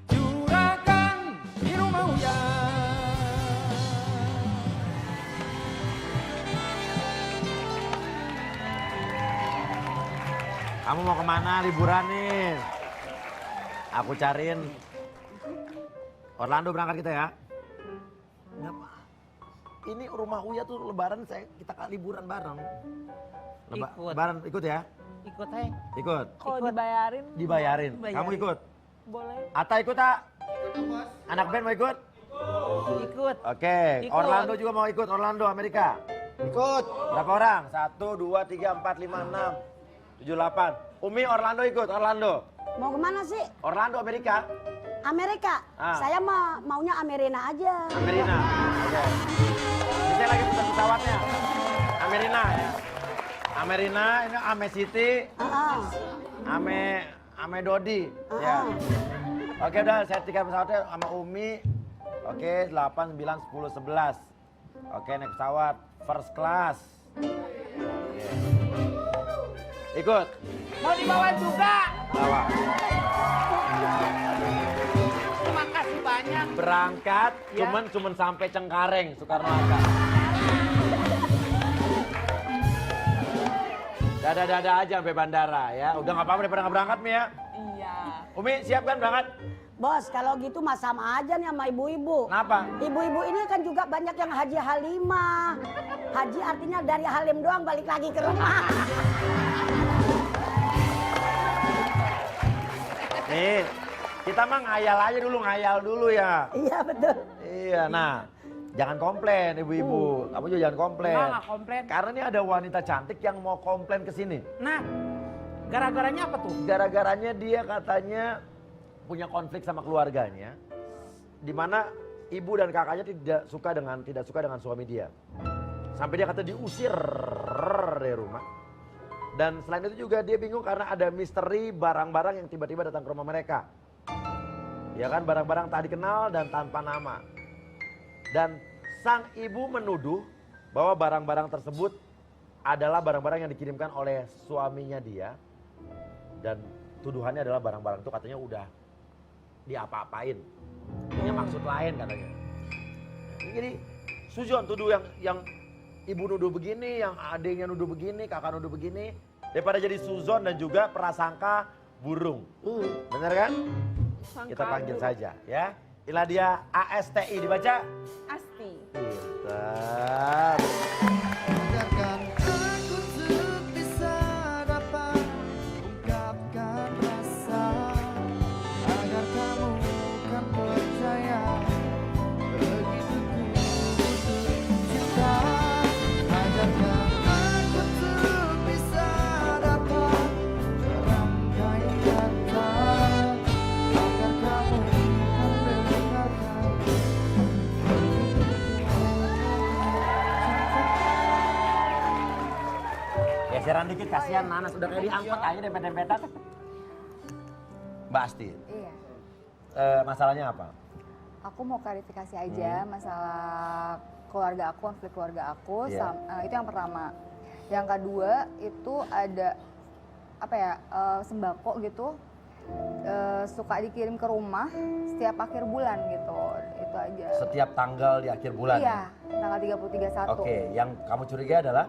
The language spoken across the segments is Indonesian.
Juragan biru mauya. Kamu mau kemana liburan nih? Aku cariin. Orlando berangkat kita ya? Ngapa? Ini rumah Uya tuh lebaran kita liburan bareng. Ikut. Lebaran ikut ya? Ikut aja. Ikut. Kalau dibayarin? Dibayarin. Dibayarin. Kamu ikut? Boleh. Ata ikut tak? Anak band mau ikut? Ikut. Oke. Ikut. Orlando juga mau ikut. Orlando Amerika. Ikut. Berapa orang? 1, 2, 3, 4, 5, 6, 7, 8. Umi Orlando ikut. Orlando. Mau kemana sih? Orlando Amerika. Amerika. Ah. Saya maunya Amerina aja. Amerina. Oke. Ini saya lagi pesan pesawatnya. Amerina ya. Amerina, ini Ame Siti, Ame Dodi. Ya. Oke udah saya tiket pesawatnya sama Umi. Oke 8, 9, 10, 11. Oke naik pesawat first class. Oke. Ikut. Mau dibawa juga. Bawa. Terima kasih banyak. Berangkat Ya. cuman sampai Cengkareng Soekarno-Hatta. Dada-dada aja sampai bandara ya. Udah nggak apa-apa daripada nggak berangkat Mi ya. Iya. Umi siap kan berangkat? Bos, kalau gitu mah sama aja nih sama ibu-ibu. Kenapa? Ibu-ibu ini kan juga banyak yang haji halimah. Haji artinya dari halim doang balik lagi ke rumah. Nih, kita mah ngayal dulu ya. Iya betul. Iya, nah jangan komplain ibu-ibu. Kamu juga jangan komplain. Nggak komplain. Karena ini ada wanita cantik yang mau komplain ke sini. Nah, gara-garanya apa tuh? Gara-garanya dia katanya punya konflik sama keluarganya, di mana ibu dan kakaknya tidak suka dengan suami dia. Sampai dia kata diusir dari rumah. Dan selain itu juga dia bingung karena ada misteri barang-barang yang tiba-tiba datang ke rumah mereka. Ya kan, barang-barang tak dikenal dan tanpa nama. Dan sang ibu menuduh bahwa barang-barang tersebut adalah barang-barang yang dikirimkan oleh suaminya dia. Dan tuduhannya adalah barang-barang itu katanya udah diapa-apain. Punya maksud lain katanya. Jadi Sujon tuduh yang ibu nuduh begini, yang adiknya nuduh begini, kakak nuduh begini. Daripada jadi Suzon dan juga prasangka burung. Bener kan? Kita panggil saja ya. Inilah dia ASTI dibaca. Asti. Pintar. Biarkan aku untuk bisa dapat ungkapkan rasa agar kamu kan percaya begitu ku butuh cinta. Ajarkan aku untuk bisa dapat merangkai kata agar kamu kan dengarkan Geseran dikit kasihan Nanas udah kayak diangkut aja dempet-dempetan. Mbak Asti, Iya, masalahnya apa? aku mau klarifikasi aja masalah keluarga aku, konflik keluarga aku. Iya. Itu yang pertama. Yang kedua itu ada apa ya, sembako gitu, suka dikirim ke rumah setiap akhir bulan gitu. Itu aja. Setiap tanggal di akhir bulan. Iya, tanggal 30, 31. Oke, yang kamu curiga adalah?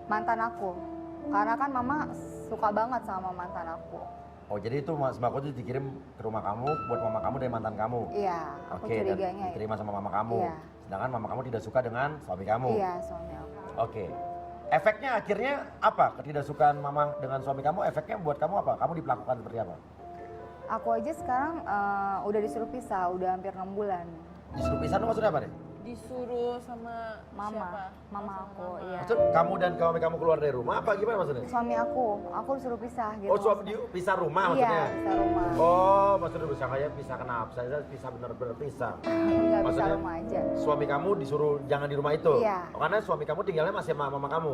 Mantan aku. Karena kan mama suka banget sama mantan aku. Oh jadi itu sembako itu dikirim ke rumah kamu buat mama kamu dari mantan kamu? Iya, aku Oke, dan curiganya itu. diterima sama mama kamu. Iya. Sedangkan mama kamu tidak suka dengan suami kamu. Iya, suami aku. Oke. Efeknya akhirnya apa? Ketidaksukaan mama dengan suami kamu, efeknya buat kamu apa? Kamu diperlakukan seperti apa? Aku aja sekarang udah disuruh pisah, udah hampir 6 bulan. Disuruh pisah itu maksudnya apa deh? Disuruh sama Mama, siapa? mama Oh, aku, sama iya. Maksud kamu dan suami kamu keluar dari rumah apa gimana maksudnya? Suami aku disuruh pisah gitu. Oh suami pisah rumah Iya, maksudnya? pisah rumah. Oh maksudnya pisah kayak pisah kenapa? Saya pisah bener-bener pisah. Enggak bisa Maksudnya rumah aja. suami kamu disuruh jangan di rumah itu? Iya. Oh, karena suami kamu tinggalnya masih sama mama kamu?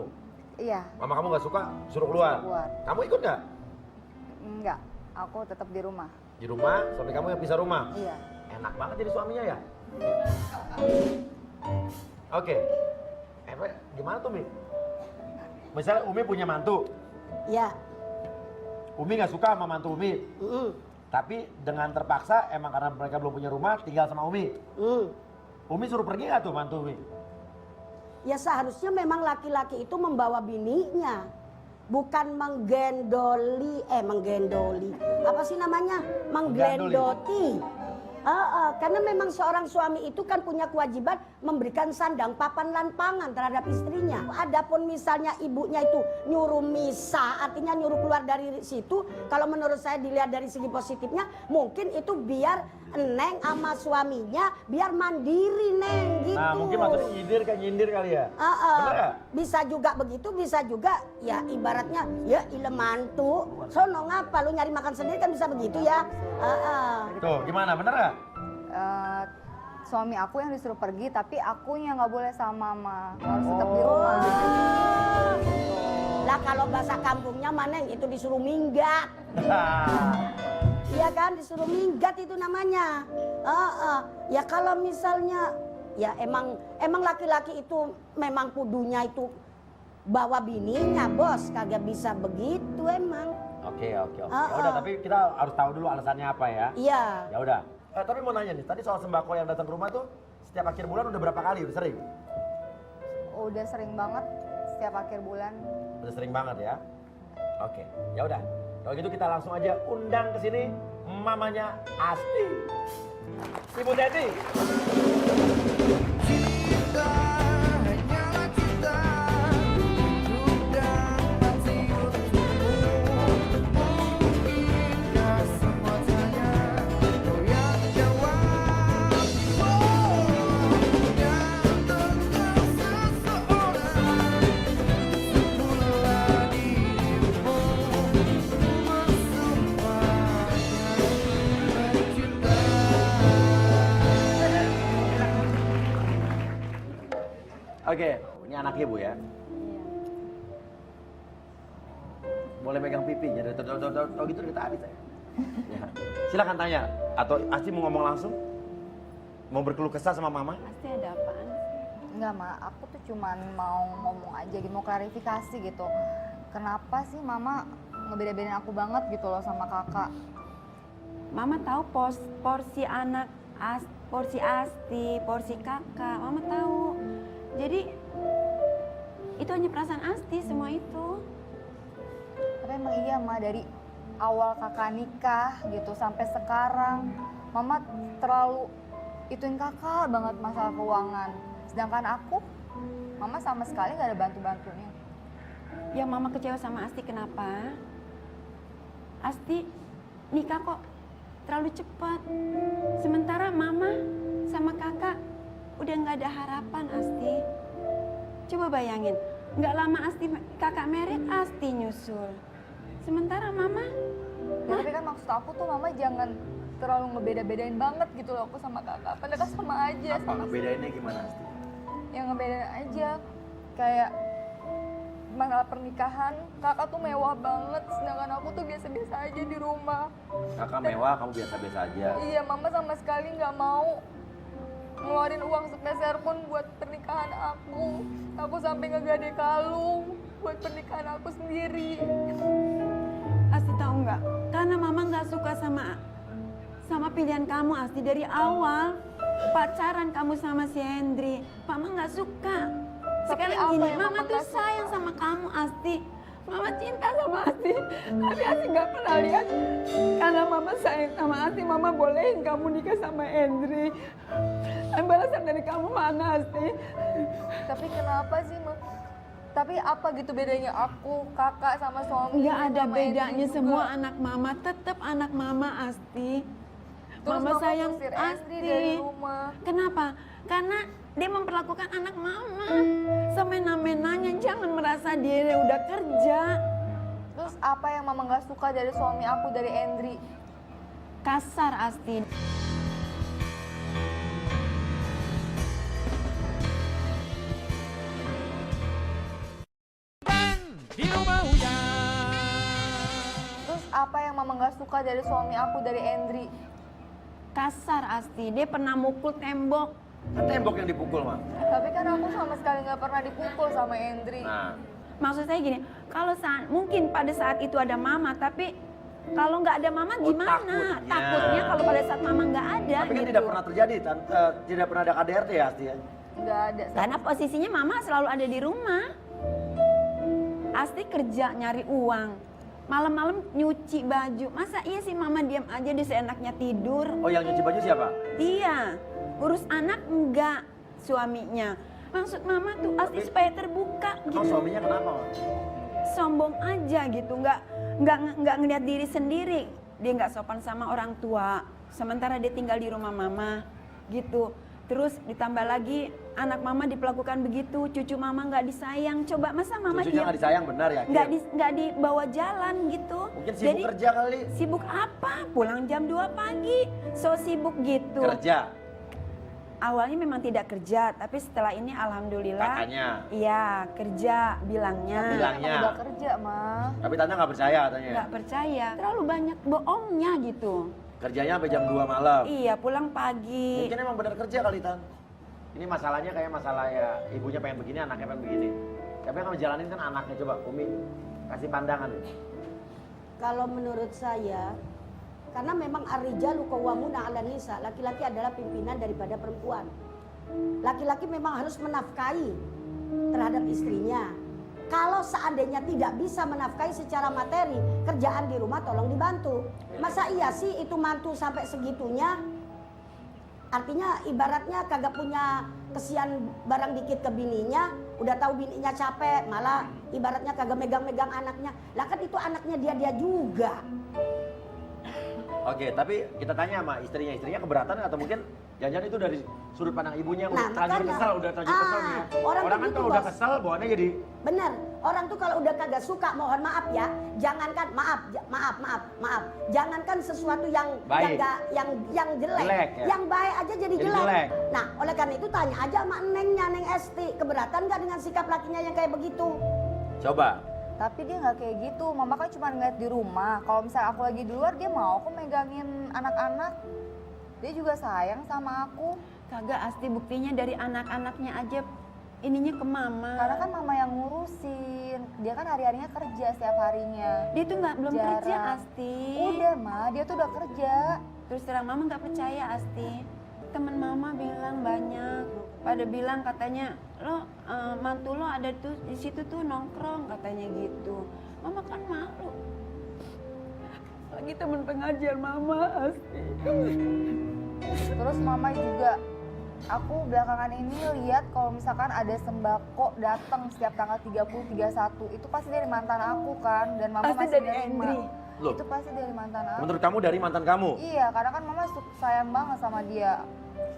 Iya, Mama kamu nggak suka, suruh keluar. Keluar. Kamu ikut nggak? enggak. Aku tetap di rumah. Di rumah, suami kamu yang pisah rumah? Iya. Enak banget jadi suaminya ya? Oke. Gimana tuh, Mi? Misalnya Umi punya mantu. Ya. Umi nggak suka sama mantu Umi. Tapi dengan terpaksa, emang karena mereka belum punya rumah, tinggal sama Umi. Umi suruh pergi nggak tuh mantu Umi? Ya seharusnya memang laki-laki itu membawa bininya. Bukan menggendoli. Apa sih namanya? Menggendoti. Karena memang seorang suami itu kan punya kewajiban memberikan sandang, papan, dan pangan terhadap istrinya. Adapun misalnya ibunya itu nyuruh misah, artinya nyuruh keluar dari situ, kalau menurut saya dilihat dari segi positifnya, mungkin itu biar Neng sama suaminya biar mandiri, Neng, gitu. Nah, mungkin maksudnya nyindir kali ya? Bener gak? Bisa juga begitu, bisa juga ya ibaratnya ya ile mantu, sono ngapa lu nyari makan sendiri kan bisa begitu ya. Tuh, gimana? Bener gak? Suami aku yang disuruh pergi, tapi akunya nggak boleh sama mama, harus tetap di rumah. Lah kalau bahasa kampungnya mana itu disuruh minggat. Iya kan, disuruh minggat itu namanya. Ya kalau misalnya ya emang laki-laki itu memang kudunya itu bawa bininya, bos, kagak bisa begitu emang. Oke. Ya udah, tapi kita harus tahu dulu alasannya apa ya. Iya. Ya udah. Tapi mau nanya nih, tadi soal sembako yang datang ke rumah tuh setiap akhir bulan udah berapa kali? Udah sering? Udah sering banget setiap akhir bulan. Udah sering banget ya. Oke, ya udah. Kalau gitu kita langsung aja undang ke sini mamanya Asti. Ibu Teti. Cinta hanyalah cinta, hidup dan mati untukmu. Mungkinkah semuanya kau yang jawab? Dan tentang seseorang, semula dirimu mensumpahkan cinta. Oke, ini anaknya Bu ya. Boleh megang pipinya, tau gitu dari tadi saya. Ya. Silakan tanya, atau Asti mau ngomong langsung? Mau berkeluh kesah sama mama? Pasti ada apaan? Enggak, Ma, aku tuh cuman mau ngomong aja, mau klarifikasi gitu. Kenapa sih mama ngebeda-bedain aku banget gitu loh sama kakak? Mama tahu porsi anak, porsi Asti, porsi kakak, Mama tahu. Jadi itu hanya perasaan Asti semua itu. Tapi emang iya, Ma, dari awal kakak nikah gitu sampai sekarang Mama terlalu ituin kakak banget masalah keuangan. Sedangkan aku, Mama sama sekali gak ada bantu-bantunya. Yang Mama kecewa sama Asti kenapa? Asti nikah kok terlalu cepat. Sementara Mama sama kakak udah nggak ada harapan, Asti. Coba bayangin, nggak lama kakak merit, Asti nyusul. Sementara Mama, Ya, tapi kan maksud aku tuh Mama jangan terlalu ngebeda-bedain banget gitu loh aku sama kakak. Padahal kan sama aja. Apa ngebedainnya gimana Asti? Yang ngebedain aja kayak masalah pernikahan, kakak tuh mewah banget, sedangkan aku tuh biasa-biasa aja di rumah. Kakak mewah, kamu biasa-biasa aja. Iya, Mama sama sekali nggak mau ngeluarin uang sepeser pun buat pernikahan aku. Aku sampai ngegade kalung buat pernikahan aku sendiri. Asti tahu nggak? Karena Mama nggak suka sama pilihan kamu, Asti, dari awal pacaran kamu sama si Hendri. Mama nggak suka. Sekarang apa gini, yang Mama Mama tuh nggak sayang suka? sama kamu, Asti. Mama cinta sama Asti, tapi Asti nggak pernah lihat. Karena Mama sayang sama Asti, Mama bolehin kamu nikah sama Hendri. Dan balasan dari kamu mana, Asti? Tapi kenapa sih, Mama? Tapi apa gitu bedanya aku, kakak sama suami? Nggak ada sama bedanya, Hendri juga? semua anak Mama tetap anak Mama, Asti. Terus Mama sayang ngusir Hendri dari Asti. rumah. Kenapa? Karena dia memperlakukan anak Mama semena-menanya, jangan merasa dia udah kerja. Terus apa yang Mama nggak suka dari suami aku, dari Hendri? Kasar, Asti. Terus apa yang Mama nggak suka dari suami aku, dari Hendri? Kasar, Asti. Dia pernah mukul tembok Kan tembok yang dipukul, Mak. Tapi kan aku sama sekali nggak pernah dipukul sama Endri. Nah, Maksud saya gini, kalau mungkin pada saat itu ada mama, tapi kalau nggak ada mama gimana? takutnya. Takutnya kalau pada saat mama nggak ada tapi kan gitu. tidak pernah terjadi, tidak pernah ada KDRT ya, Asti ya? Nggak ada. Karena posisinya mama selalu ada di rumah. Asti kerja nyari uang. Malam-malam nyuci baju. Masa iya sih mama diam aja di seenaknya tidur? Oh, yang nyuci baju siapa? Dia. Urus anak enggak suaminya. Maksud mama tuh Asti supaya terbuka Emang gitu. suaminya kenapa, Mak? Sombong aja gitu, nggak ngeliat diri sendiri. Dia nggak sopan sama orang tua. Sementara dia tinggal di rumah mama gitu. Terus ditambah lagi anak mama diperlakukan begitu, cucu mama nggak disayang. Coba masa mama Cucunya nggak disayang, benar ya? nggak dibawa jalan gitu. Mungkin sibuk kerja kali. Sibuk apa? Pulang jam 2 pagi, so sibuk gitu. Kerja. Awalnya memang tidak kerja, tapi setelah ini alhamdulillah. Katanya. Iya kerja bilangnya. Bilangnya. Udah kerja, mah. Tapi Tante nggak percaya katanya. Nggak percaya, terlalu banyak bohongnya gitu. Kerjanya sampai jam 2 malam. Iya pulang pagi. Mungkin emang benar kerja kali, Tan. Ini masalahnya kayak masalah ya ibunya pengen begini, anaknya pengen begini. Tapi yang ngejalanin kan anaknya. Coba Umi kasih pandangan. Kalau menurut saya, karena memang ar-rijalu qawwamuna 'alan nisa, laki-laki adalah pimpinan daripada perempuan. Laki-laki memang harus menafkahi terhadap istrinya. Kalau seandainya tidak bisa menafkahi secara materi, kerjaan di rumah tolong dibantu. Masa iya sih itu mantu sampai segitunya? Artinya ibaratnya kagak punya kesian barang dikit ke bininya, udah tahu bininya capek, malah ibaratnya kagak megang-megang anaknya. Lah kan itu anaknya dia juga. Oke, tapi kita tanya sama istrinya keberatan atau mungkin jangan-jangan itu dari sudut pandang ibunya udah terlanjur makanya. kesel, udah terlanjur kesel nih ya. Orang Orang kan begitu, kalau udah Bos. kesel bawaannya jadi Bener, orang tuh kalau udah kagak suka, mohon maaf ya, jangankan maaf, jangankan sesuatu yang Baik. yang jelek, Jelek, ya. yang baik aja jadi Jadi jelek. jelek. Nah, oleh karena itu tanya aja sama Neng Esti, keberatan nggak dengan sikap lakinya yang kayak begitu? coba. Tapi dia nggak kayak gitu. Mama kan cuma ngeliat di rumah. Kalau misalnya aku lagi di luar, dia mau kok megangin anak-anak. Dia juga sayang sama aku. Kagak Asti buktinya dari anak-anaknya aja ininya ke mama. Karena kan mama yang ngurusin. Dia kan hari-harinya kerja setiap harinya. Dia tuh belum Jarang. kerja Asti. Udah, Ma, dia tuh udah kerja. Terus terang mama nggak percaya Asti. Temen mama bilang banyak. Pada bilang katanya lo mantu lo ada tuh di situ tuh nongkrong katanya gitu. Mama kan malu. Lagi temen pengajar mama Asti. Terus mama juga, aku belakangan ini lihat kalau misalkan ada sembako datang setiap tanggal 30, 31, itu pasti dari mantan aku kan, dan mama Pasti masih dari nerima. Endri. Loh. Itu pasti dari mantan aku. Menurut kamu dari mantan kamu? Iya, karena kan mama sayang banget sama dia.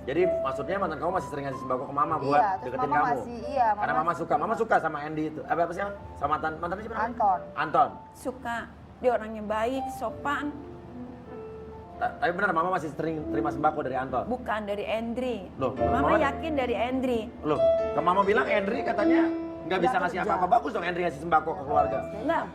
Jadi maksudnya mantan kamu masih sering ngasih sembako ke mama buat Iya, terus deketin mama kamu? masih, Karena mama suka sama Andy itu. Apa sih? Sama mantannya siapa? namanya? Anton. Anton. Suka. Dia orangnya baik, sopan. Tapi benar mama masih sering terima sembako dari Anton? Bukan dari Endri. Loh, Mama Mama- yakin dari Endri. Loh, ke mama bilang Andri katanya nggak bisa Nggak ngasih kerja. apa-apa. Bagus dong Andri ngasih sembako ke keluarga. Enggak.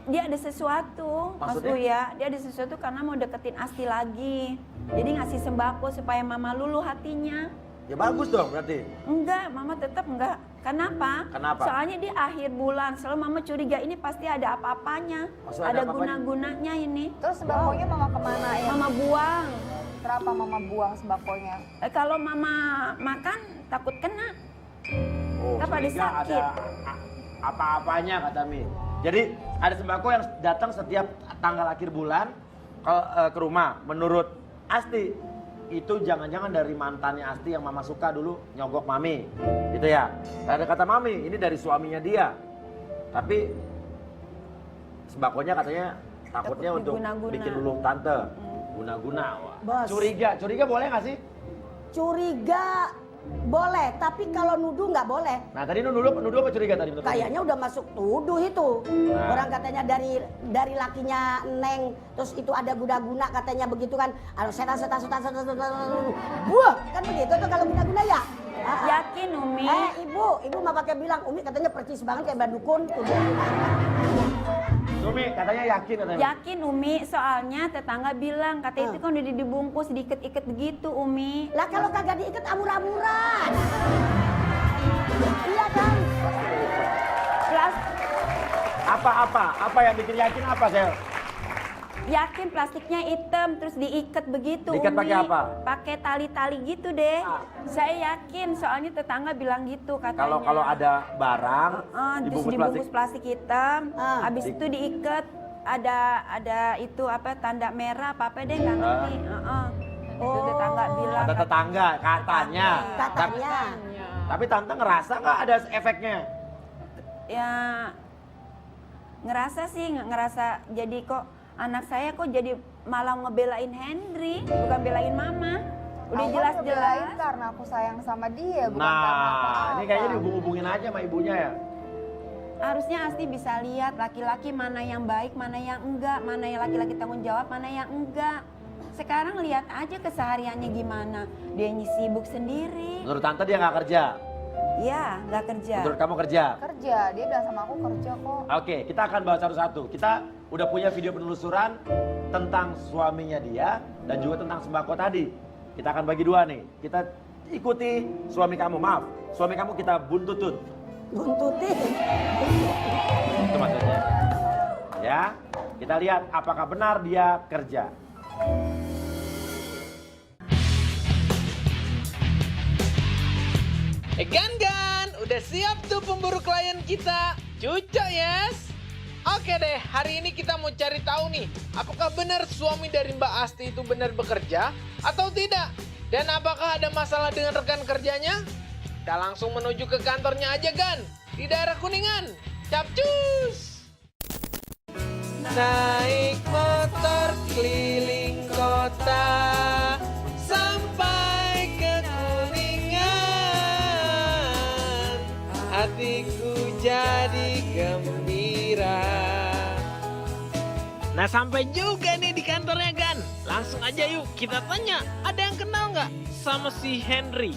Dia ada sesuatu, Maksudnya? Mas ya. Dia ada sesuatu karena mau deketin Asti lagi. Jadi ngasih sembako supaya mama luluh hatinya. Ya bagus dong berarti. Enggak, mama tetap enggak. Kenapa? Kenapa? Soalnya di akhir bulan selalu mama curiga ini pasti ada apa-apanya. Maksudnya ada Ada apa-apanya? guna-gunanya ini. Terus sembakonya mama kemana ya? Mama buang. Kenapa mama buang sembakonya? Kalau mama makan takut kena. Oh, Kan pada sehingga sakit. ada apa-apanya kata Mi. Jadi ada sembako yang datang setiap tanggal akhir bulan ke rumah. Menurut Asti itu jangan-jangan dari mantannya Asti yang mama suka dulu nyogok mami, gitu ya. Ada kata mami ini dari suaminya dia. Tapi sembakonya katanya takutnya Takut untuk diguna-guna. bikin luluh tante. Guna-guna. Wah. Bos. Curiga boleh nggak sih? Curiga boleh, tapi kalau nuduh nggak boleh. Nah tadi nuduh apa curiga tadi? menurut kamu? Kayaknya udah masuk tuduh itu. Nah. Orang katanya dari lakinya Neng, terus itu ada guna-guna katanya begitu kan. Kalau setan. Wah, kan begitu tuh kalau guna-guna ya. Yakin Umi? Ibu mah pakai bilang Umi katanya percis banget kayak badukun. Tuh dia. Umi katanya yakin katanya. Yakin Umi, soalnya tetangga bilang kata itu kan udah dibungkus diikat-ikat begitu Umi. Lah kalau kagak diikat amur-amuran. Iya kan? Apa yang bikin yakin apa, Sel? Yakin plastiknya hitam terus diikat begitu Diikat Umi. pakai apa? Pakai tali-tali gitu deh. Saya yakin soalnya tetangga bilang gitu katanya. Kalau ada barang Terus dibungkus plastik hitam, habis itu diikat ada itu apa tanda merah apa deh nggak ngerti. Itu tetangga bilang. Ada tetangga katanya. Katanya. Tapi tante ngerasa nggak ada efeknya? Ya ngerasa sih ngerasa jadi kok anak saya kok jadi malah ngebelain Henry bukan belain mama. Udah Aku jelas-jelas. ngebelain karena aku sayang sama dia, bukan karena apa-apa. Ini kayaknya dihubung-hubungin aja sama ibunya ya. Harusnya Asti bisa lihat laki-laki mana yang baik, mana yang enggak, mana yang laki-laki tanggung jawab, mana yang enggak. Sekarang lihat aja kesehariannya gimana. Dia sibuk sendiri. Menurut tante dia nggak kerja. Iya, nggak kerja. Menurut kamu kerja. Kerja, dia bilang sama aku kerja kok. Oke, kita akan bahas satu-satu. Kita udah punya video penelusuran tentang suaminya dia dan juga tentang sembako tadi. Kita akan bagi dua nih. Kita ikuti suami kamu, maaf. Suami kamu kita buntutin. Buntutin. Itu maksudnya. Ya, kita lihat apakah benar dia kerja. Gan, udah siap tuh pemburu klien kita? Cucok, yes? Oke deh, hari ini kita mau cari tahu nih, apakah benar suami dari Mbak Asti itu benar bekerja atau tidak? Dan apakah ada masalah dengan rekan kerjanya? Kita langsung menuju ke kantornya aja, Gan, di daerah Kuningan. Capcus! Naik motor keliling kota sampai ke Kuningan, hatiku jadi gembira. Nah sampai juga nih di kantornya Gan. Langsung aja yuk kita tanya, ada yang kenal nggak sama si Henry?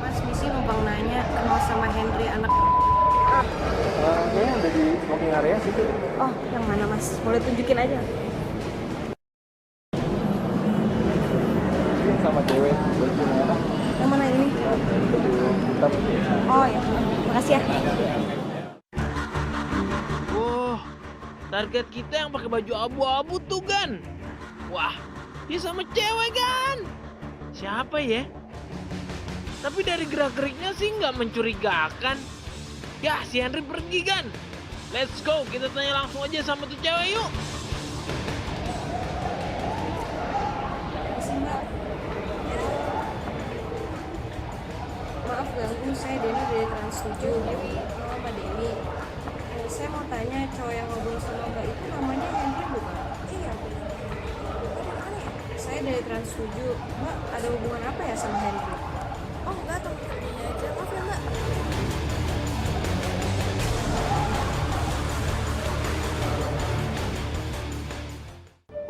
Mas, misi numpang nanya kenal sama Henry anak. Kayaknya udah di smoking area situ. Oh, yang mana Mas? Boleh tunjukin aja. Sama cewek, baju merah. Yang mana ini? Oh ya, makasih ya. Wah, target kita yang pakai baju abu-abu tuh Gan. Wah, dia sama cewek Gan. Siapa ya? Tapi dari gerak-geriknya sih nggak mencurigakan. Ya, si Henry pergi Gan. Let's go, kita tanya langsung aja sama tuh cewek yuk. Maaf ganggu, saya Deni dari Trans 7. Dewi, Mbak Deni. Saya mau tanya, cowok yang ngobrol sama Mbak itu namanya Henry bukan? Iya. Saya dari Trans 7. Mbak, ada hubungan apa ya sama Henry? Oh enggak, temen kerjanya aja. Maaf ya Mbak.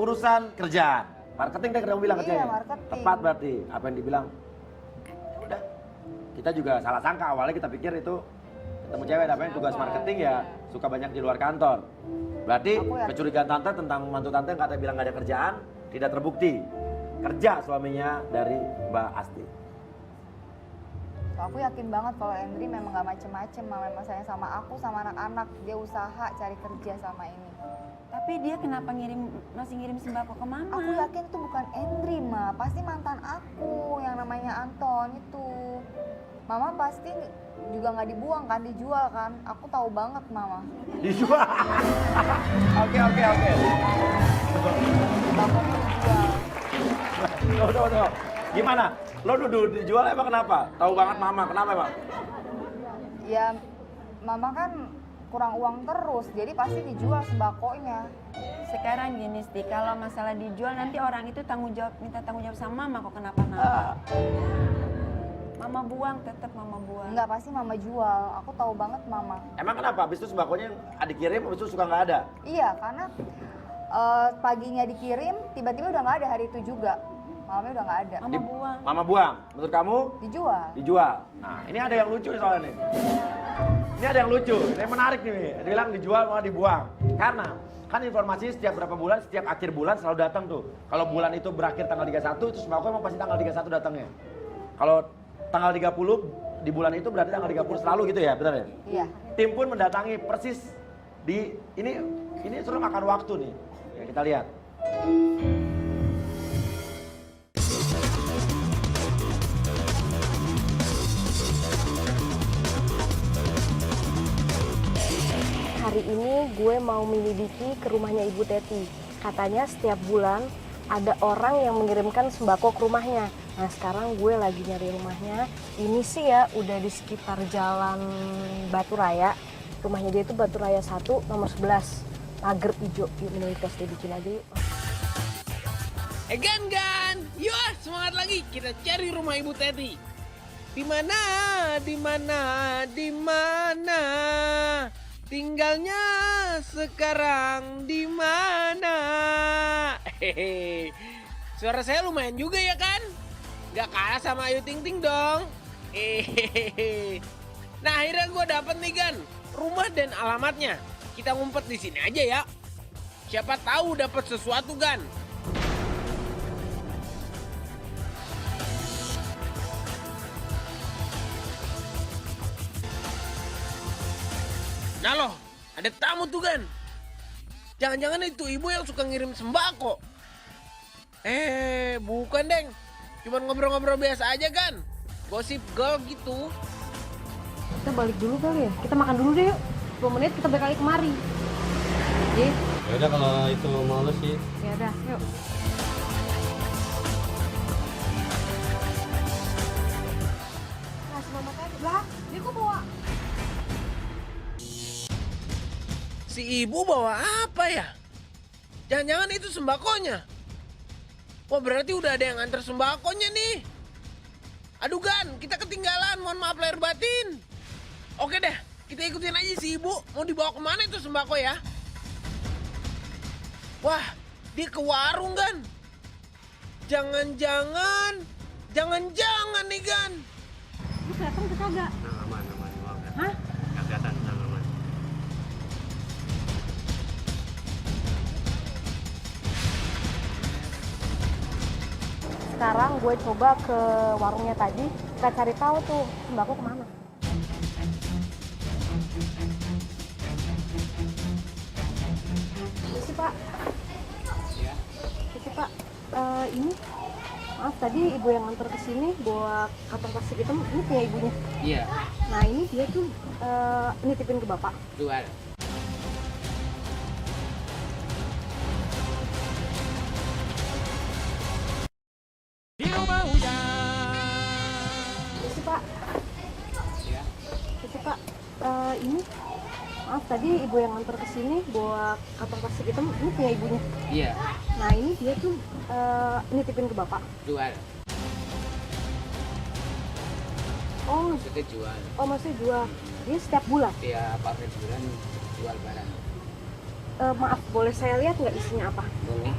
Urusan kerjaan. Marketing teh kamu bilang Iya, kerjanya. marketing. Tepat berarti apa yang dibilang. Ya udah. Kita juga salah sangka awalnya kita pikir itu ketemu cewek namanya tugas marketing ya suka banyak di luar kantor. Berarti Aku yakin. kecurigaan tante tentang mantu tante yang kata bilang gak ada kerjaan tidak terbukti. Kerja suaminya dari Mbak Asti. Aku yakin banget kalau Henry memang gak macem-macem, memang sayang sama aku, sama anak-anak. Dia usaha cari kerja sama ini. Tapi dia kenapa masih ngirim sembako ke mama? Aku yakin itu bukan Henry, Ma. Pasti mantan aku yang namanya Anton itu. Mama pasti juga nggak dibuang kan, dijual kan. Aku tahu banget, Mama. Dijual. Oke. Sembakonya dijual. Tunggu. Gimana? Lo nuduh dijual emang kenapa? Tahu banget mama, kenapa emang? Ya, Mama kan kurang uang terus, jadi pasti dijual sembakonya. Sekarang gini Sti, kalau masalah dijual nanti orang itu minta tanggung jawab sama mama kok kenapa-napa. Mama buang, tetap mama buang. Enggak, pasti Mama jual. Aku tahu banget Mama. Emang kenapa? Habis itu sembakonya dikirim, habis itu suka nggak ada? Iya, karena paginya dikirim, tiba-tiba udah nggak ada hari itu juga. Malamnya udah nggak ada. Mama buang. Mama buang. Menurut kamu? Dijual. Dijual. Nah, ini ada yang lucu nih soalnya nih. Ini ada yang lucu, ini yang menarik nih. Dia bilang dijual malah dibuang. Karena kan informasi setiap berapa bulan, setiap akhir bulan selalu datang tuh. Kalau bulan itu berakhir tanggal 31, itu sembako emang pasti tanggal 31 datangnya. Kalau tanggal 30 di bulan itu berarti tanggal 30 selalu gitu ya, benar ya? Iya. Tim pun mendatangi persis di ini sudah makan waktu nih. Ya, kita lihat. Hari ini gue mau menyelidiki ke rumahnya Ibu Teti. Katanya setiap bulan ada orang yang mengirimkan sembako ke rumahnya. Nah sekarang gue lagi nyari rumahnya. Ini sih ya udah di sekitar jalan Batu Raya. Rumahnya dia itu Batu Raya 1 nomor 11. Pagar hijau. Yuk mending kita selidikin aja yuk. Gan, yuk semangat lagi kita cari rumah Ibu Teti. Di mana? Tinggalnya sekarang di mana? Hehehe. Suara saya lumayan juga ya kan? Gak kalah sama Ayu Ting Ting dong. Hehehe. Nah akhirnya gue dapet nih Gan, rumah dan alamatnya. Kita ngumpet di sini aja ya. Siapa tahu dapat sesuatu Gan. Nah loh, ada tamu tuh Gan. Jangan-jangan itu ibu yang suka ngirim sembako. Bukan Deng. Cuman ngobrol-ngobrol biasa aja Gan. Gosip girl gitu. Kita balik dulu kali ya. Kita makan dulu deh yuk. 10 menit kita balik lagi kemari. Oke. Ya udah kalau itu mau lu sih. Ya udah, yuk. Nah, sama tadi lah. Dia kok bawa Si ibu bawa apa ya? Jangan-jangan itu sembakonya. Wah berarti udah ada yang antar sembakonya nih. Aduh Gan, kita ketinggalan. Mohon maaf lahir batin. Oke deh, kita ikutin aja si ibu. Mau dibawa kemana itu sembako ya? Wah, dia ke warung Gan. Jangan-jangan nih Gan. lu kelihatan ke kagak? Aman. Hah? Nggak kelihatan, aman. Sekarang gue coba ke warungnya tadi, kita cari tahu tuh sembako kemana. Isi Pak. Isi Pak, ini maaf tadi ibu yang nganter ke sini bawa kantong plastik hitam, ini punya ibunya. Iya, Nah ini dia tuh nitipin ke bapak. jual. Isi Pak. Isi Pak, ini maaf tadi ibu yang nganter ke sini bawa kantong plastik hitam, ini punya ibunya. Iya, Nah ini dia tuh nitipin ke bapak. jual. Oh, Maksudnya jual. maksudnya jual. Dia setiap bulan. Ya, akhir bulan jual barang. Maaf, boleh saya lihat nggak isinya apa? Boleh.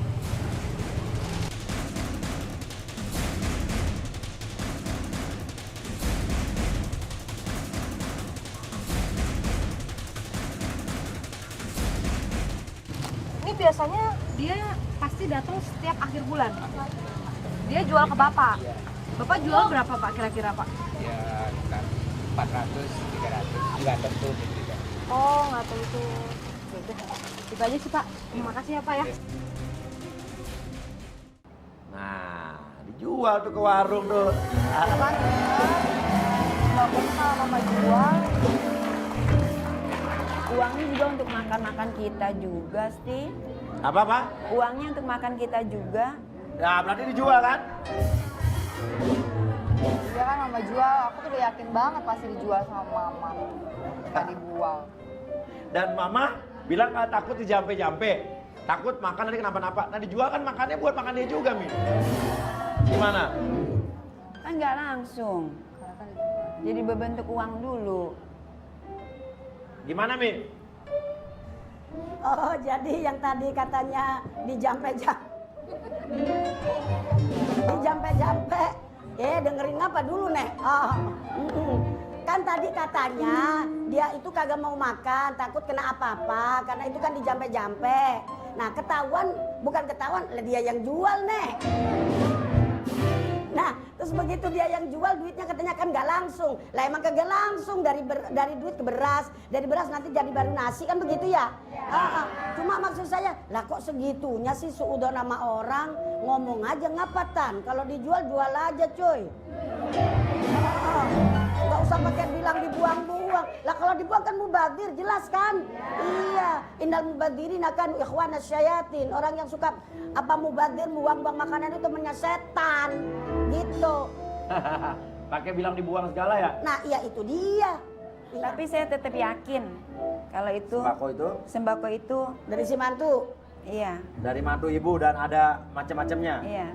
Ini biasanya dia pasti datang setiap akhir bulan. Dia jual ke bapak. Iya. Bapak jual berapa Pak kira-kira Pak? Ya, 400, 300. Juga tentu gitu. Oh, nggak tahu itu. Yaudah, itu aja sih Pak. Terima kasih ya Pak ya. Nah, dijual tuh ke warung tuh. Sembako sama mama jual. Uangnya juga untuk makan-makan kita juga, Sti. Apa, Pak? Uangnya untuk makan kita juga. Ya, berarti dijual kan? Iya kan mama jual, aku tuh udah yakin banget pasti dijual sama mama. Gak dibuang. Dan mama bilang kalau takut dijampe-jampe. Takut makan nanti kenapa-napa. Nah dijual kan makannya buat makan dia juga, Mi. Gimana? Kan nggak langsung. Jadi berbentuk uang dulu. Gimana, Mi? Oh, jadi yang tadi katanya dijampe-jampe. Dijampe-jampe. Dengerin apa dulu, Nek? Kan tadi katanya dia itu kagak mau makan, takut kena apa-apa, karena itu kan dijampe-jampe. Nah, bukan ketahuan, lah dia yang jual, Nek. Nah, terus begitu dia yang jual, duitnya katanya kan gak langsung. Lah emang kagak langsung dari duit ke beras, dari beras nanti jadi baru nasi, kan begitu ya? Cuma maksud saya, lah kok segitunya sih suudon sama orang, ngomong aja ngapatan. Kalau dijual, jual aja cuy. Gak usah pakai bilang dibuang-buang. Lah kalau dibuang kan mubazir, jelas kan? Iya, innal mubadzirina kanu ikhwanas syayatin. Orang yang suka mubazir, buang-buang makanan itu temennya setan. Gitu. Pakai bilang dibuang segala ya? Nah, iya itu dia. Iya. Tapi saya tetap yakin kalau itu sembako itu dari si mantu. Iya. Dari mantu ibu dan ada macam-macamnya. Iya.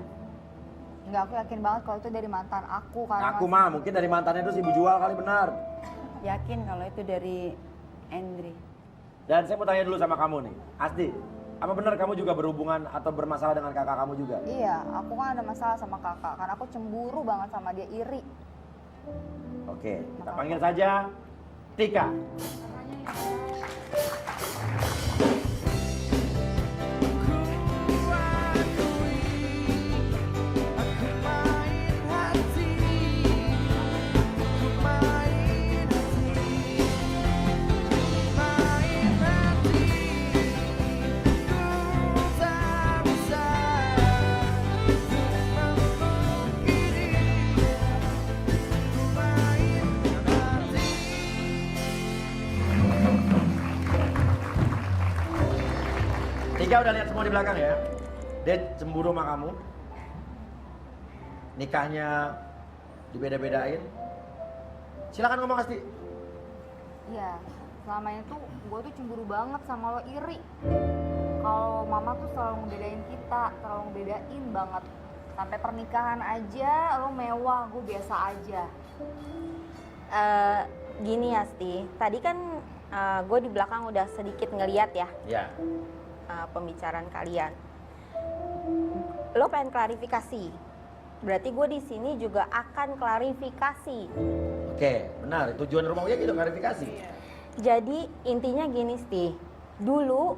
Enggak, aku yakin banget kalau itu dari mantan aku. Karena Aku mah mungkin dari mantannya itu ibu jual kali, benar. Yakin kalau itu dari Andri. Dan saya mau tanya dulu sama kamu nih, Asti, apa benar kamu juga berhubungan atau bermasalah dengan kakak kamu juga? Iya, aku kan ada masalah sama kakak karena aku cemburu banget sama dia, iri. Oke, kita panggil saja Tika. Tika udah lihat semua di belakang ya? Dia cemburu sama kamu. Nikahnya dibeda-bedain. Silakan ngomong, Asti. Iya, selama ini tuh gue tuh cemburu banget sama lo, iri. Kalau mama tuh selalu ngebedain kita, selalu ngebedain banget. Sampai pernikahan aja lo mewah, gue biasa aja. Gini Asti, tadi kan gue di belakang udah sedikit ngeliat ya. Iya. Pembicaraan kalian. Lo pengen klarifikasi. Berarti gue di sini juga akan klarifikasi. Oke, benar. Tujuan rumah Uya gitu, klarifikasi. Jadi intinya gini Sti. Dulu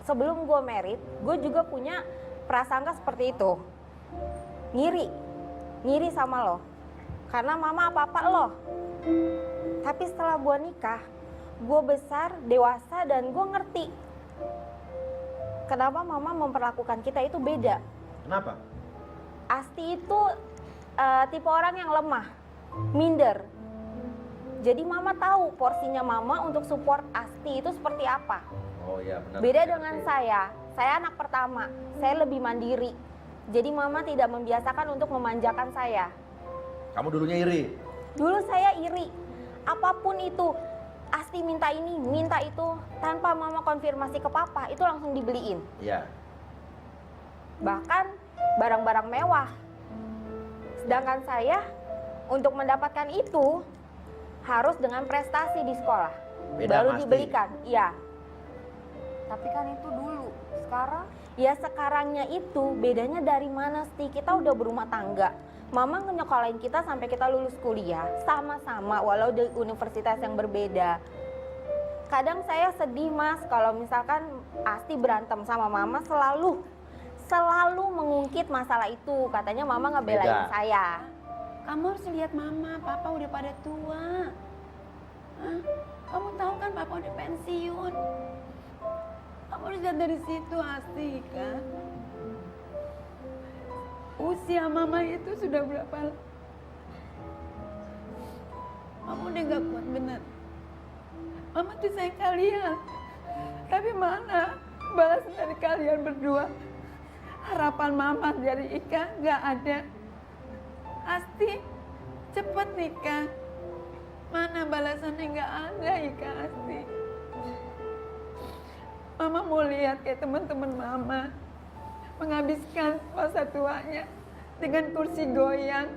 sebelum gue married, gue juga punya prasangka seperti itu. Ngiri sama lo. Karena mama apa-apa lo. Tapi setelah gue nikah, gue besar, dewasa, dan gue ngerti kenapa mama memperlakukan kita itu beda. Kenapa? Asti itu tipe orang yang lemah, minder. Jadi mama tahu porsinya mama untuk support Asti itu seperti apa. Oh iya benar. Beda dengan saya anak pertama, saya lebih mandiri. Jadi mama tidak membiasakan untuk memanjakan saya. Kamu dulunya iri? Dulu saya iri, apapun itu. Asti minta ini, minta itu, tanpa mama konfirmasi ke papa, itu langsung dibeliin. Iya. Bahkan barang-barang mewah. Sedangkan saya untuk mendapatkan itu harus dengan prestasi di sekolah. Beda baru pasti. Dibelikan. Iya. Tapi kan itu dulu, sekarang? Ya sekarangnya itu bedanya dari mana Sti? Kita udah berumah tangga. Mama nyekolahin kita sampai kita lulus kuliah sama-sama walau di universitas yang berbeda. Kadang saya sedih Mas kalau misalkan Asti berantem sama mama, selalu mengungkit masalah itu. Katanya mama ngebelain saya. Kamu harus lihat mama, papa udah pada tua. Hah? Kamu tahu kan papa udah pensiun. Kamu harus lihat dari situ Asti kan. Usia mama itu sudah berapa? Mama udah gak kuat bener. Mama tuh sayang kalian. Tapi mana balasan dari kalian berdua? Harapan mama dari Ika gak ada. Asti, cepet nikah. Mana balasannya gak ada Ika, Asti. Mama mau lihat kayak teman-teman mama menghabiskan masa tuanya dengan kursi goyang.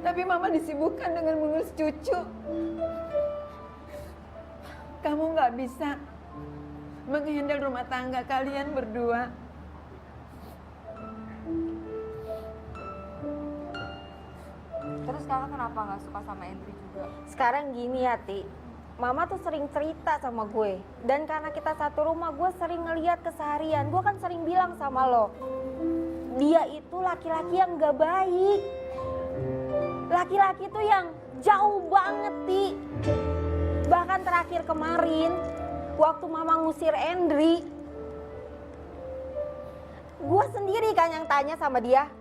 Tapi mama disibukkan dengan mengurus cucu. Kamu nggak bisa menghandle rumah tangga kalian berdua. kakak kenapa nggak suka sama Andri juga? Sekarang gini ya, Ti. Mama tuh sering cerita sama gue. Dan karena kita satu rumah, gue sering ngeliat keseharian. Gue kan sering bilang sama lo, dia itu laki-laki yang gak baik. Laki-laki tuh yang jauh banget, Ti. Bahkan terakhir kemarin, waktu mama ngusir Andri, gue sendiri kan yang tanya sama dia.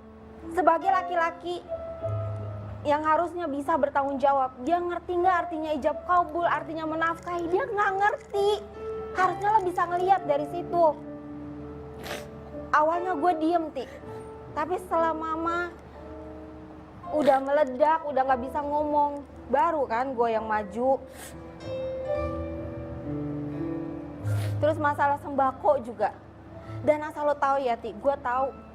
Sebagai laki-laki yang harusnya bisa bertanggung jawab, dia ngerti nggak artinya ijab kabul, artinya menafkahi? Dia nggak ngerti. Harusnya lo bisa ngeliat dari situ. Awalnya gue diem, Ti, tapi setelah mama udah meledak, udah nggak bisa ngomong, baru kan gue yang maju. Terus masalah sembako juga. Dan asal lo tahu ya, Ti, gue tahu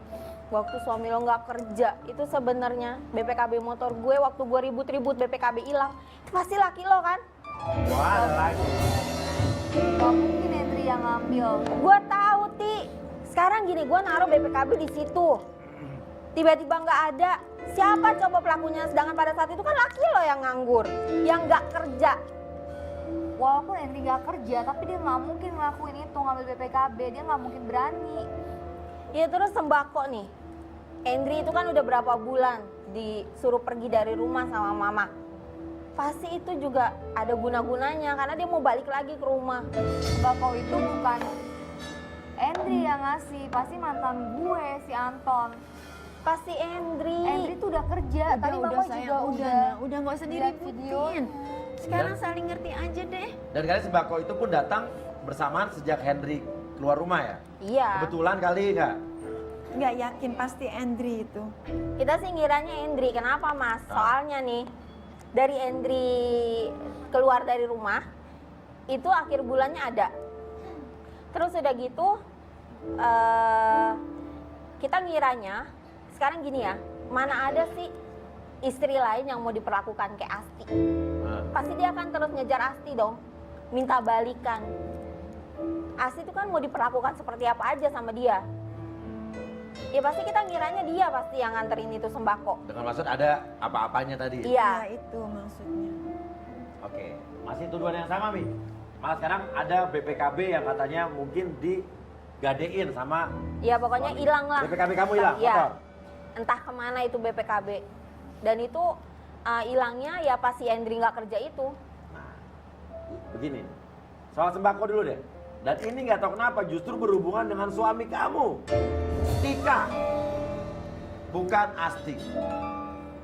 waktu suami lo nggak kerja, itu sebenarnya BPKB motor gue waktu gue ribut-ribut BPKB hilang, pasti laki lo kan? Wah, ada lagi. Gak mungkin Andri yang ngambil. Gue tahu, Ti. Sekarang gini, gue naruh BPKB di situ. Tiba-tiba nggak ada. Siapa coba pelakunya? Sedangkan pada saat itu kan laki lo yang nganggur, yang nggak kerja. Walaupun Andri nggak kerja, tapi dia nggak mungkin ngelakuin itu, ngambil BPKB. Dia nggak mungkin berani. Ya terus sembako nih. Andri itu kan udah berapa bulan disuruh pergi dari rumah sama mama. Pasti itu juga ada guna-gunanya karena dia mau balik lagi ke rumah. Sembako itu bukan Andri yang ngasih, pasti mantan gue, si Anton. Pasti Andri. Andri tuh udah kerja, tadi mama sayang, juga udah nggak usah lihat diributin. Sekarang saling ngerti aja deh. Dan kalian sembako itu pun datang bersamaan sejak Henry keluar rumah ya? Iya. Kebetulan kali nggak? Nggak yakin pasti Andri itu. Kita sih ngiranya Andri. Kenapa, Mas? Soalnya nih, dari Andri keluar dari rumah, itu akhir bulannya ada. Terus udah gitu, kita ngiranya, sekarang gini ya, mana ada sih istri lain yang mau diperlakukan kayak Asti? Pasti dia akan terus ngejar Asti dong, minta balikan. Asti itu kan mau diperlakukan seperti apa aja sama dia. Ya pasti kita ngiranya dia pasti yang nganterin itu sembako. Dengan maksud ada apa-apanya tadi? Iya. Ya itu maksudnya. Oke, masih tuduhan yang sama, Mi. Malah sekarang ada BPKB yang katanya mungkin digadein sama... Ya pokoknya hilang lah. BPKB kamu hilang, Iya. motor? Entah kemana itu BPKB. Dan itu hilangnya ya pas si Andri nggak kerja itu. Nah, begini, soal sembako dulu deh. Dan ini nggak tahu kenapa justru berhubungan dengan suami kamu, Tika, bukan Asti.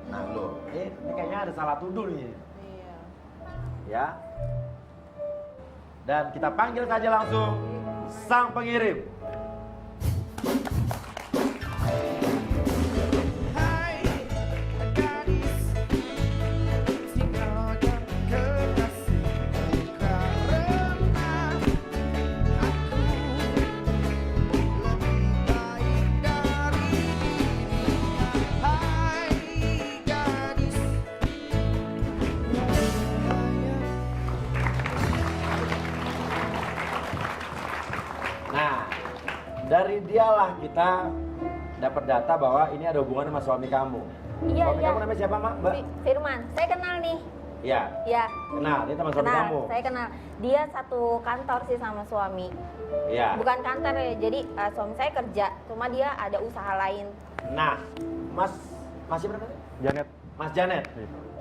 Nah lo, ini kayaknya ada salah tuduh nih. Iya. Ya. Dan kita panggil saja langsung sang pengirim. Hai gadis, tinggalkan kekasihmu karena aku lebih baik dari dirinya. Hai gadis, Nah, dari dialah kita dapat data bahwa ini ada hubungan sama suami kamu. Iya, Suami iya. kamu namanya siapa, Mbak? Firman, saya kenal nih. Iya. Ya. Kenal, ini teman suami Kenal, kamu. saya kenal. Dia satu kantor sih sama suami. Iya. Bukan kantor ya, jadi suami saya kerja, cuma dia ada usaha lain. Nah, Mas siapa namanya? Janet. Mas Janet.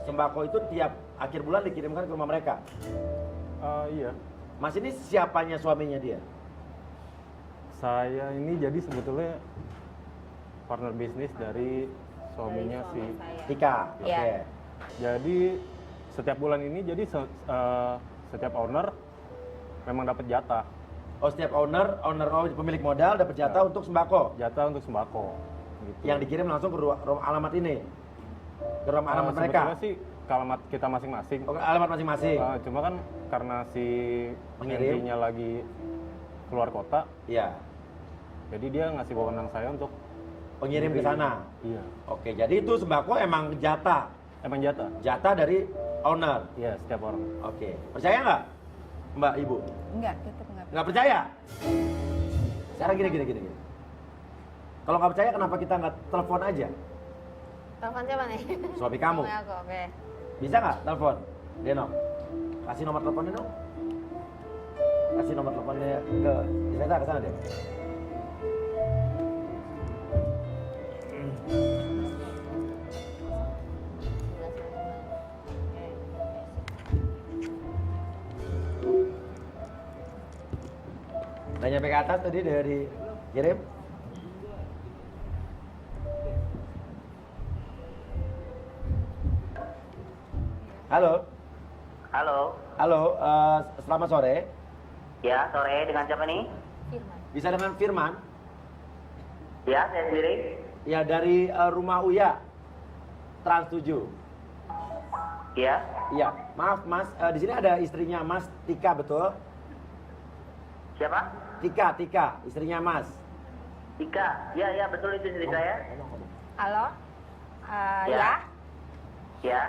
Sembako itu tiap akhir bulan dikirimkan ke rumah mereka. Iya. Mas ini siapanya suaminya dia? Saya ini jadi sebetulnya partner bisnis dari suaminya Dari suami si. saya. Tika. Iya. Oke. Jadi setiap bulan ini jadi setiap owner memang dapat jatah. Oh, setiap owner pemilik modal dapat jatah untuk sembako. Jatah untuk sembako. Gitu. Yang dikirim langsung ke rumah alamat ini. Ke rumah alamat mereka. Sebetulnya sih ke alamat kita masing-masing. Oh, ke alamat masing-masing. Cuma kan karena si Pengirim. pengirimnya lagi keluar kota, Iya. jadi dia ngasih wewenang saya untuk Pengirim ke sana. Iya. Oke, jadi itu sembako emang jatah. Emang jatah? Jatah dari owner. Iya, setiap orang. Oke. Percaya nggak, Mbak Ibu? Enggak, tetap enggak. Nggak percaya? Sekarang gini. Kalau nggak percaya, kenapa kita nggak telepon aja? Telepon siapa nih? Suami kamu. Suami aku, oke. Bisa nggak telepon? Deno, kasih nomor teleponnya dong. Kasih nomor teleponnya ke Dineta, ke sana deh. Udah nyampe ke atas tadi dari kirim. Halo. Halo. Halo, selamat sore. Ya, sore dengan siapa nih? Bisa dengan Firman? Ya, saya sendiri. Ya, dari Rumah Uya, Trans 7. Ya. Iya, maaf Mas, di sini ada istrinya Mas Tika, betul? Siapa? Tika, istrinya Mas. Tika. Ya, betul itu istri saya. Halo? Ya. Ya.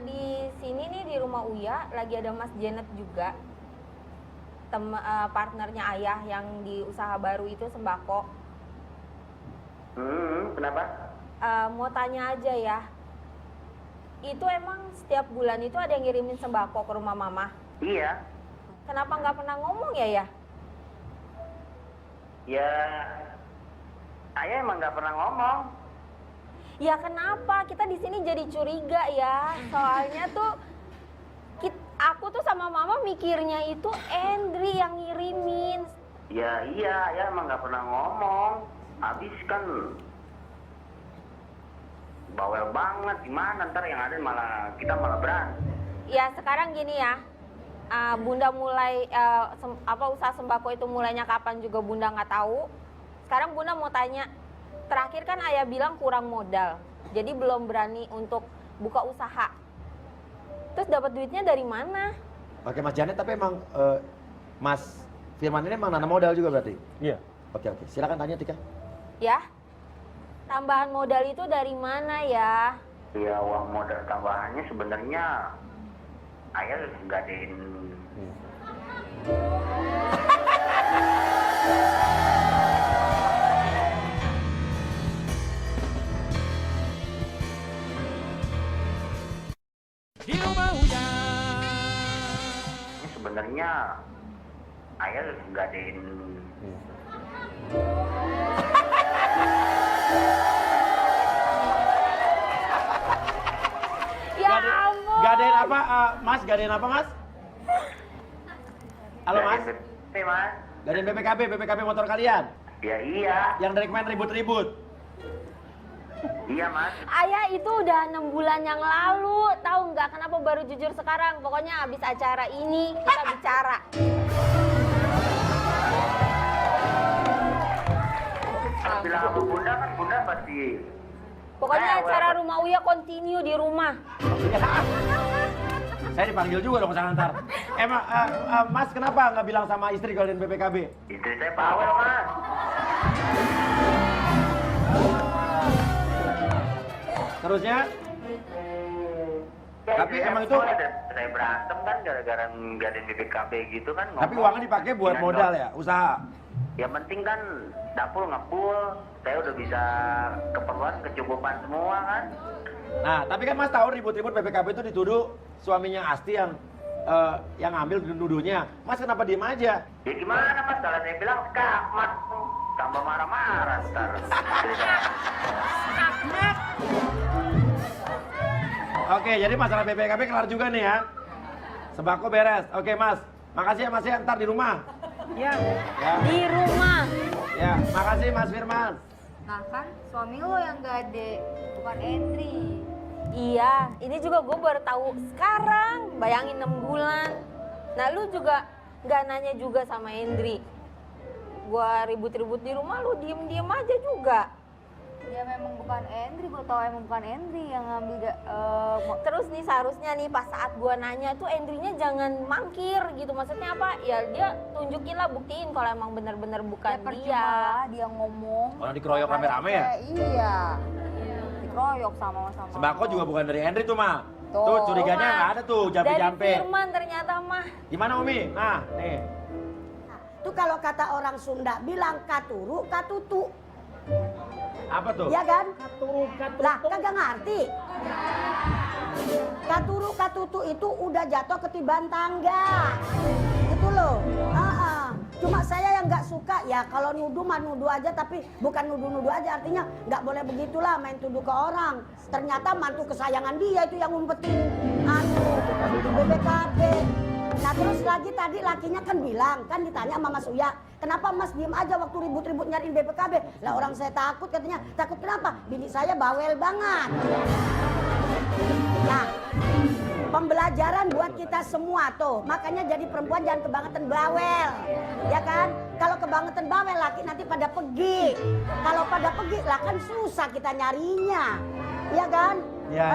Di sini nih di rumah Uya lagi ada Mas Janet juga. Partnernya Ayah yang di usaha baru itu sembako. Kenapa? Mau tanya aja ya. Itu emang setiap bulan itu ada yang ngirimin sembako ke rumah Mama? Iya. Kenapa nggak pernah ngomong ya? Ya, saya emang nggak pernah ngomong. Ya kenapa? Kita di sini jadi curiga ya. Soalnya tuh aku tuh sama Mama mikirnya itu Endri yang ngirimin. Ya iya, emang nggak pernah ngomong. Habis kan bawel banget, gimana ntar yang ada kita malah berantem. Ya sekarang gini ya. Bunda mulai usaha sembako itu mulainya kapan juga Bunda nggak tahu. Sekarang Bunda mau tanya, terakhir kan Ayah bilang kurang modal, jadi belum berani untuk buka usaha. Terus dapat duitnya dari mana? Oke Mas Janet, tapi emang Mas Firman ini emang nanam modal juga berarti? Iya. Oke, silakan tanya Tika. Ya, tambahan modal itu dari mana ya? Ya uang modal tambahannya sebenarnya Ayah gadein. Di rumah Uya. Ini sebenarnya Ayah gadein. Ya ampun. Gadein apa Mas? Gadein apa Mas? Halo Mas? Mas. Gadein BPKB motor kalian? Ya iya. Yang dari kemarin ribut-ribut? Iya Mas. Ayah itu udah 6 bulan yang lalu. Tahu nggak kenapa baru jujur sekarang? Pokoknya habis acara ini kita bicara. Bilang sama Bunda kan Bunda pasti. Pokoknya acara rumah Uya continue di rumah. Saya dipanggil juga dong sana ntar. Emang Mas kenapa nggak bilang sama istri kalian BPKB? Istri saya bawel Mas. Terusnya? Ya, Tapi emang itu saya berantem kan gara-gara gadein BPKB gitu kan. Tapi uangnya dipakai buat modal ya, usaha. Yang penting kan dapur ngebul, saya udah bisa keperluan kecukupan semua kan. Nah, tapi kan Mas tahu ribut-ribut BPKB itu dituduh suaminya Asti yang ngambil nuduhnya. Mas kenapa diem aja? Ya gimana Mas, kalau saya bilang Mas tambah marah-marah ntar. Oke, jadi masalah BPKB kelar juga nih ya. Sembako beres. Oke Mas, makasih ya Mas ya, ntar di rumah. Ya. Ya. Di rumah. Ya, makasih Mas Firman. Nah kan suami lo yang gade, bukan Endri. Iya, ini juga gue baru tahu sekarang. Bayangin 6 bulan. Nah lu juga nggak nanya juga sama Endri. Gue ribut-ribut di rumah, lu diem-diem aja juga. Ya memang bukan Endri, gue tau emang bukan Endri yang ngambil. Terus nih seharusnya nih pas saat gue nanya tuh Endrinya jangan mangkir gitu. Maksudnya apa? Ya dia tunjukin lah, buktiin kalau emang bener-bener bukan Ya percuma lah dia ngomong. Orang dikeroyok rame-rame ya? Iya, dikeroyok sama-sama. Sembako juga bukan dari Henry tuh mah. Tuh. Tuh curiganya nggak ada tuh, jampe-jampe. Dari Firman ternyata mah. Gimana Umi? Nah, nih. Itu kalau kata orang Sunda bilang katuru katutu. Apa tuh? Ya kan? Lah, kagak ngerti. Katuru katutu itu udah jatuh ketiban tangga. Itu loh. Cuma saya yang nggak suka ya kalau nuduh mah nuduh aja, tapi bukan nuduh-nuduh aja, artinya nggak boleh begitulah main tuduh ke orang. Ternyata mantu kesayangan dia itu yang ngumpetin BPKB. Nah terus lagi tadi lakinya kan bilang, kan ditanya sama Mas Uya, kenapa Mas diem aja waktu ribut-ribut nyariin BPKB? Lah orang saya takut katanya. Takut kenapa? Bini saya bawel banget. Nah, pembelajaran buat kita semua tuh. Makanya jadi perempuan jangan kebangetan bawel. Ya kan? Kalau kebangetan bawel laki nanti pada pergi. Kalau pada pergi lah kan susah kita nyarinya. Ya kan? Iya.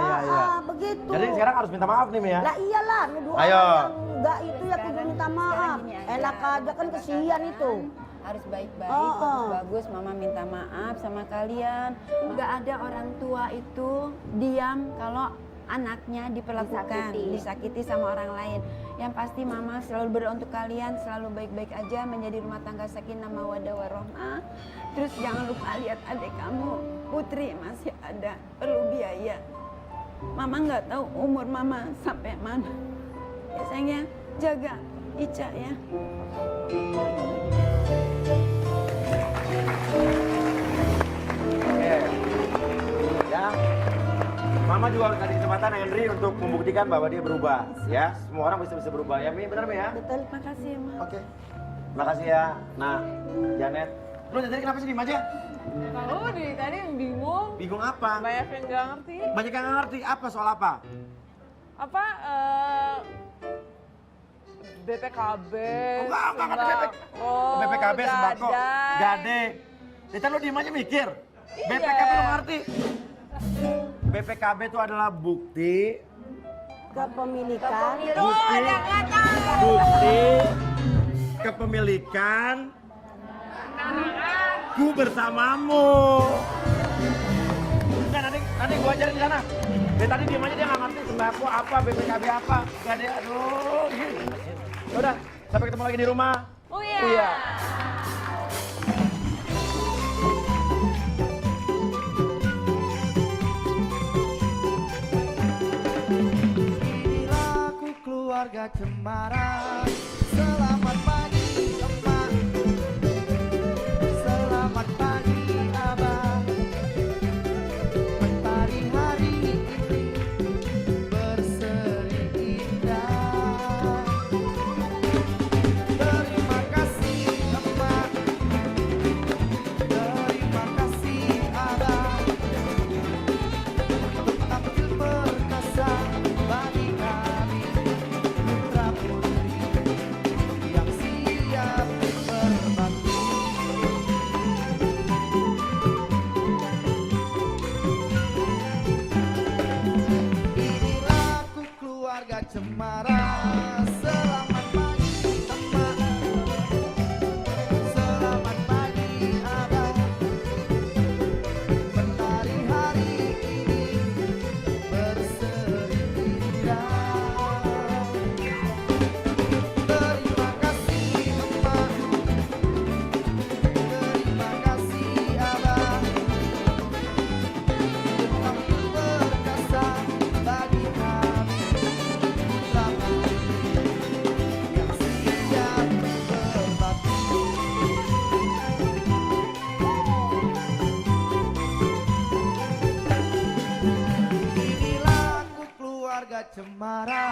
Begitu. Jadi sekarang harus minta maaf nih Mi ya? Lah iyalah, nuduh Ayo. orang yang enggak itu ya kudu minta maaf. Enak aja kan kesian itu. Harus baik-baik, bagus-bagus. Mama minta maaf sama kalian. Nggak ada orang tua itu diam kalau anaknya diperlakukan, disakiti sama orang lain. Yang pasti Mama selalu berdoa untuk kalian, selalu baik-baik aja, menjadi rumah tangga sakinah mawaddah warahmah. Terus jangan lupa lihat adik kamu, Putri masih ada, perlu biaya. Mama nggak tahu umur Mama sampai mana. Ya sayang ya, jaga Ica ya. Oke. Ya. Mama juga harus kasih kesempatan Henry untuk membuktikan bahwa dia berubah, ya. Semua orang bisa berubah ya, Mi, benar Mi ya? Betul. Makasih ya, Ma. Oke. Makasih ya. Nah, Janet. Lu dari tadi kenapa sih diem aja? Oh, dari tadi bingung. Bingung apa? Banyak yang nggak ngerti. Banyak yang nggak ngerti. Apa soal apa? Apa? BPKB. Enggak ngerti Oh, BPKB, sembako, gadai. gade. Kita lu diem aja mikir. Iya. BPKB lu ngerti? BPKB itu adalah bukti kepemilikan. Bukti kepemilikan ku bersamamu. Udah nanti gua ajarin di sana. Dari tadi diem aja, dia nggak ngerti sembako apa, BPKB apa, gade, aduh. Udah, sampai ketemu lagi di rumah. Oh iya. Iya. Keluarga Cemara, selamat pagi emak, selamat pagi abang. Mentari hari ini berseri indah. Terima kasih emak, terima kasih abang, untuk tampil perkasa bagi kami. Yang siap berbakti. Inilah aku keluarga Cemara. Selamat pagi emak, selamat pagi abang. Mentari hari ini berseri indah. Terima kasih emak, terima kasih abang, tetap perkasa bagi kami. Putra putri yang siap berbakti. Inilah aku keluarga Cemara.